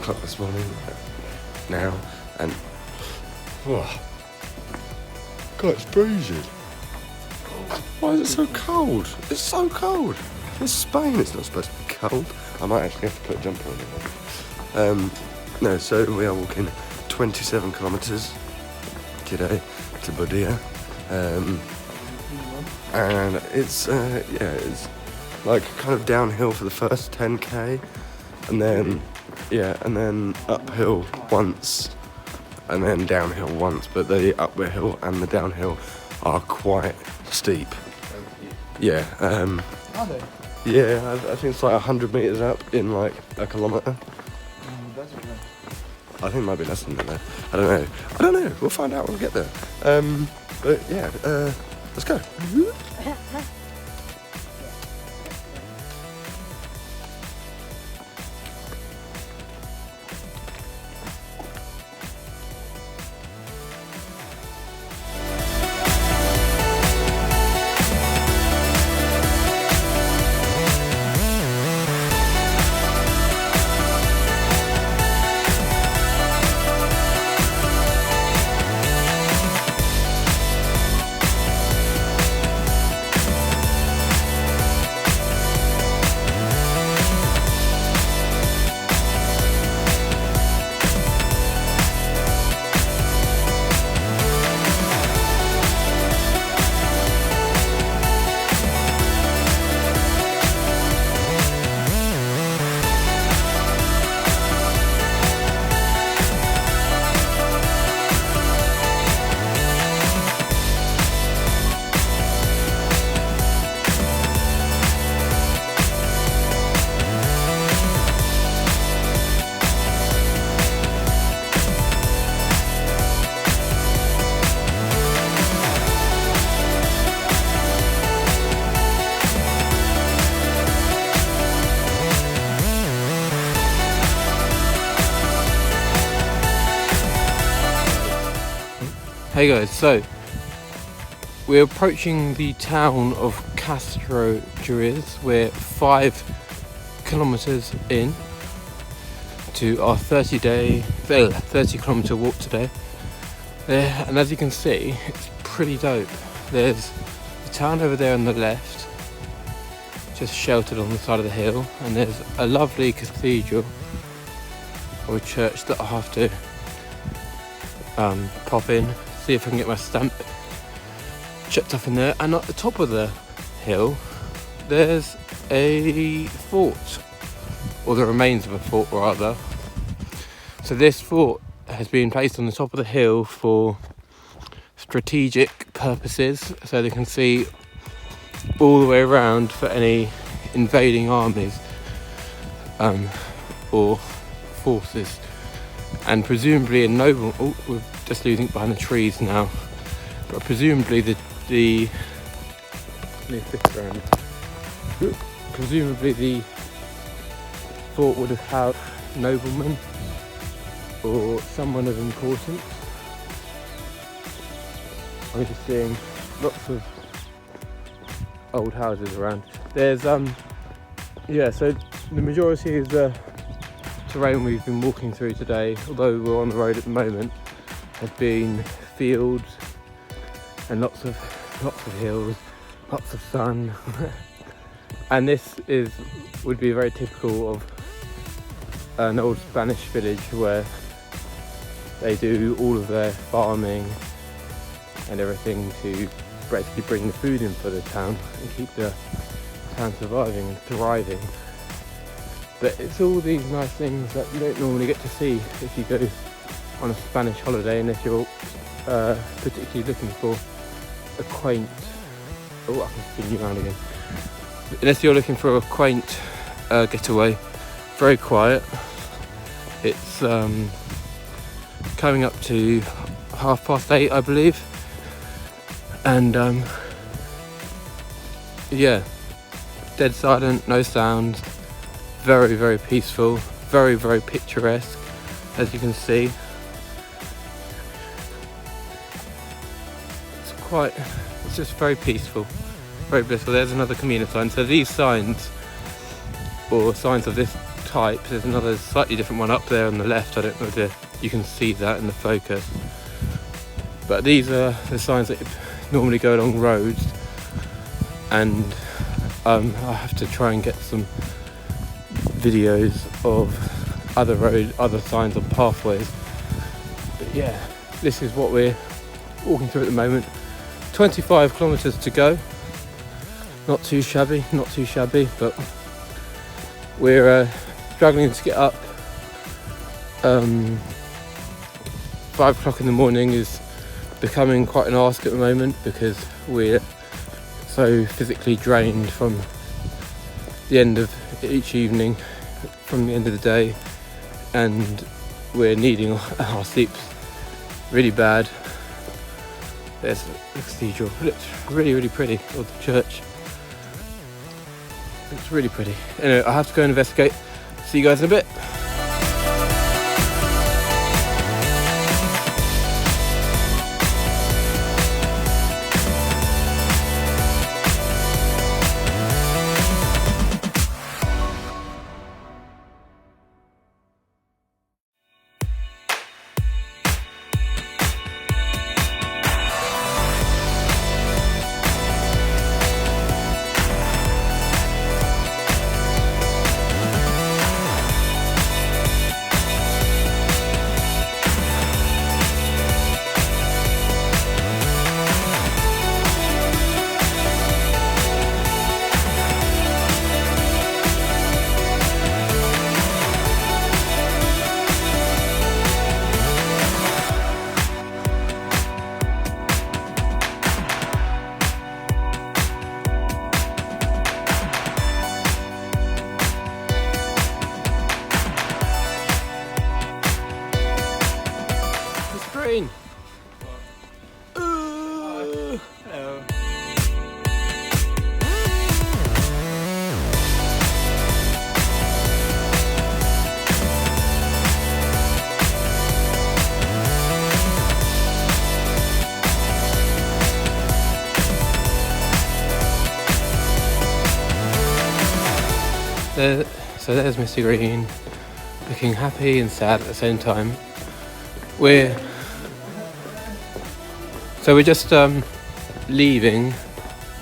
o'clock this morning now, and God, it's freezing. Why is it so cold? It's so cold. It's Spain, it's not supposed to be cold. I might actually have to put a jumper on. No, so we are walking 27 kilometres today to Boadilla. And it's like kind of downhill for the first 10k, and then uphill once, and then downhill once, but the uphill and the downhill are quite steep. Yeah. Are they? Yeah, I think it's like 100 metres up in like a kilometre. That's okay. I think it might be less than that. I don't know. We'll find out when we get there. But yeah, let's go. Hey guys, so we're approaching the town of Castro Juiz. We're 5 kilometers in to our 30 kilometer walk today. And as you can see, it's pretty dope. There's the town over there on the left, just sheltered on the side of the hill, and there's a lovely cathedral or a church that I have to pop in, see if I can get my stamp checked up in there. And at the top of the hill there's a fort, or the remains of a fort rather. So this fort has been placed on the top of the hill for strategic purposes, so they can see all the way around for any invading armies or forces. And presumably a noble, we're just losing it behind the trees now, but presumably the fort would have had noblemen or someone of importance. I'm just seeing lots of old houses around. There's so the majority of the terrain we've been walking through today, although we're on the road at the moment, has been fields and lots of hills, lots of sun. And this would be very typical of an old Spanish village where they do all of their farming and everything to basically bring the food in for the town and keep the town surviving and thriving. But it's all these nice things that you don't normally get to see if you go on a Spanish holiday, unless you're particularly looking for a quaint... Oh, I can spin you around again. Unless you're looking for a quaint getaway. Very quiet. It's coming up to 8:30, I believe. And yeah, dead silent, no sound. Very, very peaceful, very, very picturesque, as you can see. It's just very peaceful, very blissful. There's another Camino sign. So these signs, or signs of this type. There's another slightly different one up there on the left. I don't know if you can see that in the focus. But these are the signs that normally go along roads, and I have to try and get some videos of other signs on pathways. But yeah, this is what we're walking through at the moment. 25 kilometers to go. Not too shabby, but we're struggling to get up. 5 o'clock in the morning is becoming quite an ask at the moment because we're so physically drained from the end of each evening, from the end of the day, and we're needing our sleeps really bad. There's the cathedral. It looks really, really pretty, or the church. It's really pretty. Anyway, I have to go and investigate. See you guys in a bit. Green. Hello. So there's Mr. Green, looking happy and sad at the same time. We're just leaving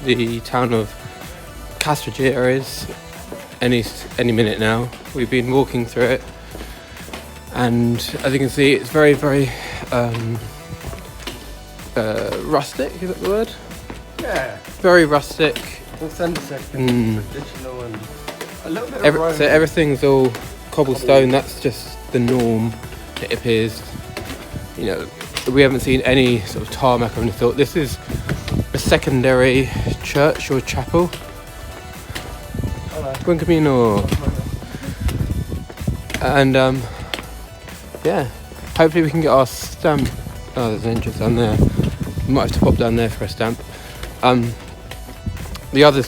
the town of Castrogieres any minute now. We've been walking through it, and as you can see, it's very, very rustic. Is that the word? Yeah. Very rustic. Authentic and traditional and a little bit of Roman. So everything's all cobblestone. That's just the norm, it appears. You know, we haven't seen any sort of tarmac or any thought. This is a secondary church or chapel. Hello. Buen Camino. And yeah, hopefully we can get our stamp. Oh, there's an entrance down there. We might have to pop down there for a stamp. The other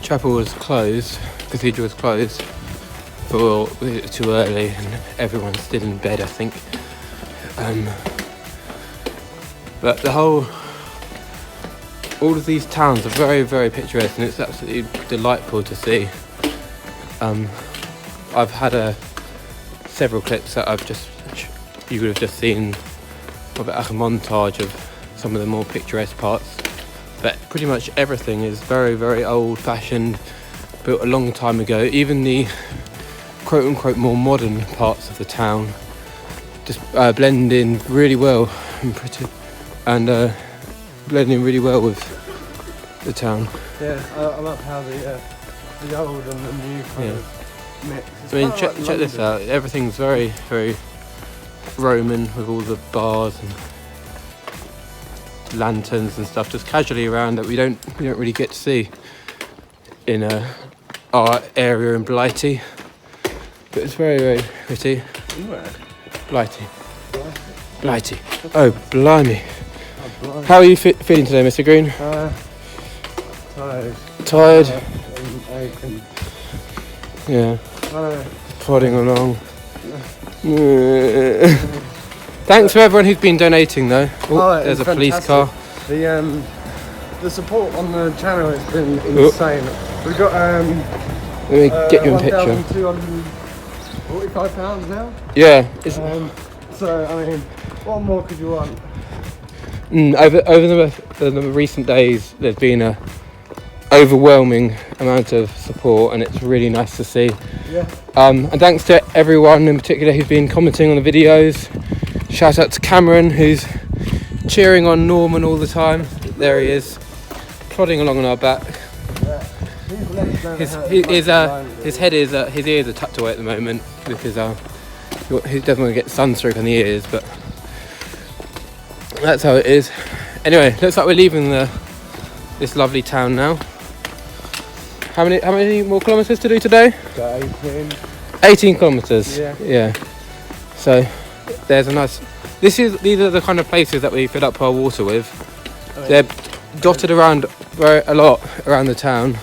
chapel was closed. Cathedral was closed for too early, and everyone's still in bed, I think. But all of these towns are very, very picturesque, and it's absolutely delightful to see. I've had several clips that you would have just seen, a bit like a montage of some of the more picturesque parts. But pretty much everything is very, very old-fashioned, built a long time ago. Even the quote-unquote more modern parts of the town just blend in really well and blend in really well with the town. Yeah, I love how the old and the new kind of mix. It's I mean, kinda like check this London. out. Everything's very, very Roman with all the bars and lanterns and stuff just casually around that we don't really get to see in our area in Blighty. But it's very, very pretty. Where? Blighty. Blighty. Oh, blimey. Oh, blimey. How are you feeling today, Mr. Green? Tired. Tired? Aching. Yeah. Hello. Plodding along. Thanks for everyone who's been donating though. Oh, There's a it's police fantastic. car. The support on the channel has been insane. We've got Let me get you in picture. 1,200 £45 now. Yeah. So I mean, what more could you want? Over the recent days, there's been a overwhelming amount of support, and it's really nice to see. Yeah. And thanks to everyone in particular who's been commenting on the videos. Shout out to Cameron, who's cheering on Norman all the time. There he is, plodding along on our back. Yeah. His ears are tucked away at the moment because he doesn't want to get sunstroke on the ears, but that's how it is. Anyway, looks like we're leaving this lovely town now. How many more kilometres to do today? 18 kilometres. Yeah. So there's a nice. These are the kind of places that we fill up our water with. They're dotted around a lot around the town.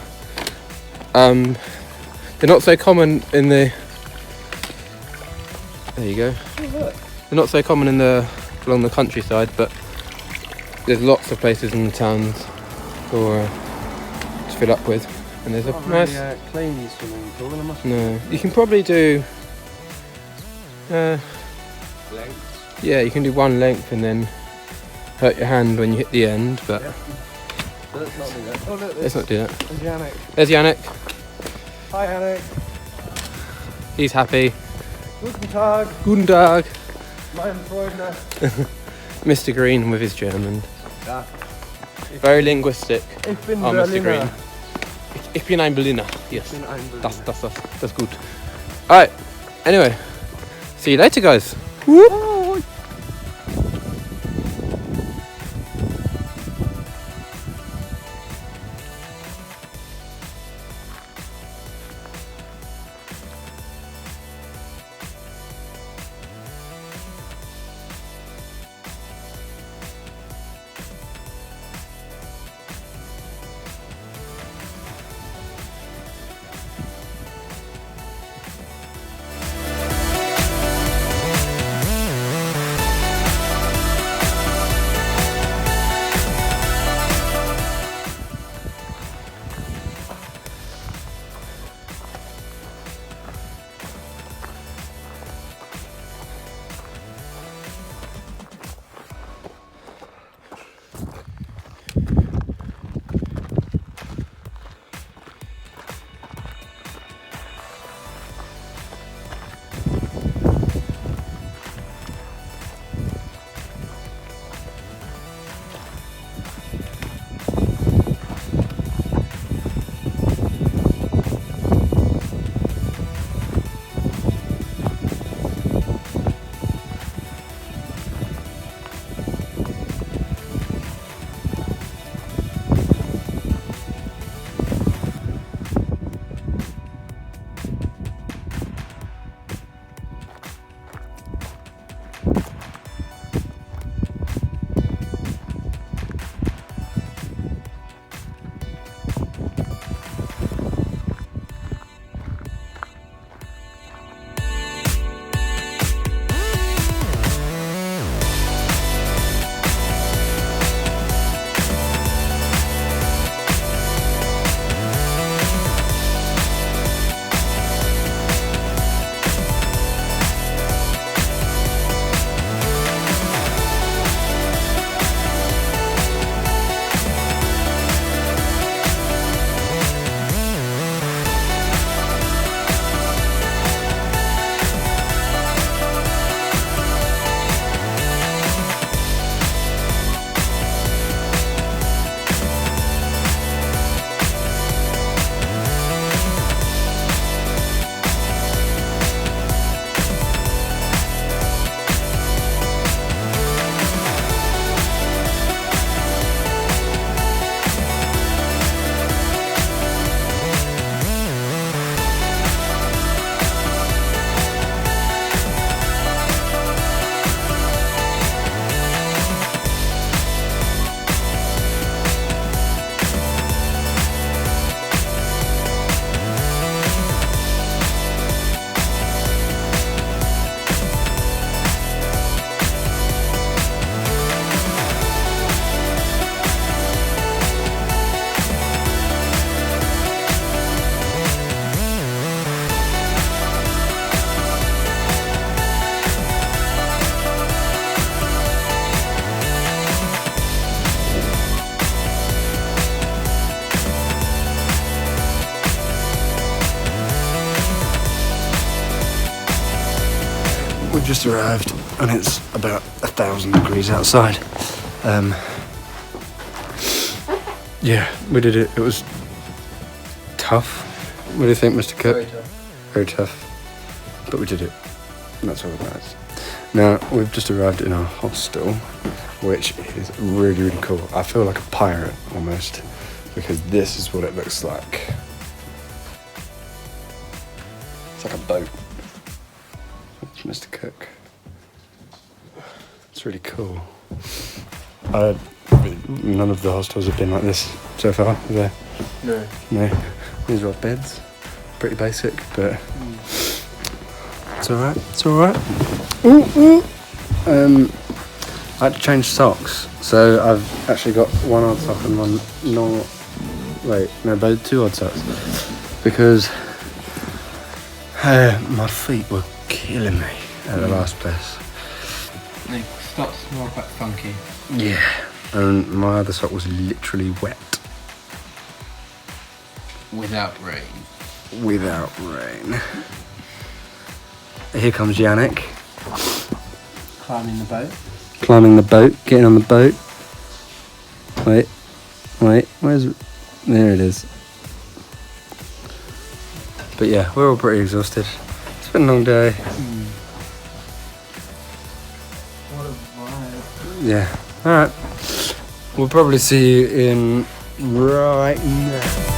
They're not so common in the. There you go. They're not so common along the countryside, but there's lots of places in the towns to fill up with. And there's a nice. Clean swimming pool. No, you can probably do. Length. Yeah, you can do one length and then hurt your hand when you hit the end, but Let's not do that. Oh, look, let's not do that. there's Yannick. There's Yannick. Hi, Yannick. He's happy. Guten Tag. Guten Tag. Mein Freunde. Mr. Green with his German. Ja. Very linguistic. Ich bin Oh, Mr. Berliner. Green. Ich bin ein Berliner. Yes. Ich bin ein Berliner. That's good. Alright. Anyway. See you later, guys. we've just arrived and it's about 1,000 degrees outside. Yeah, we did it. It was tough. What do you think, Mr. Cook? Very tough. Very tough. But we did it. And that's all that matters. Now, we've just arrived in our hostel, which is really, really cool. I feel like a pirate, almost, because this is what it looks like. It's like a boat. It's Mr. Cook. It's really cool. None of the hostels have been like this so far, have they? No. No. These are our beds. Pretty basic, but it's alright. It's alright. I had to change socks, so I've actually got one odd sock and one no. Wait, no, both two odd socks because my feet were killing me at the last place. They start to smell quite funky. Yeah, and my other sock was literally wet. Without rain. Without rain. Here comes Yannick. Climbing the boat. Climbing the boat, getting on the boat. Wait, where's it? There it is. But yeah, we're all pretty exhausted. It's been a long day. What a vibe. Yeah, alright. We'll probably see you in right now.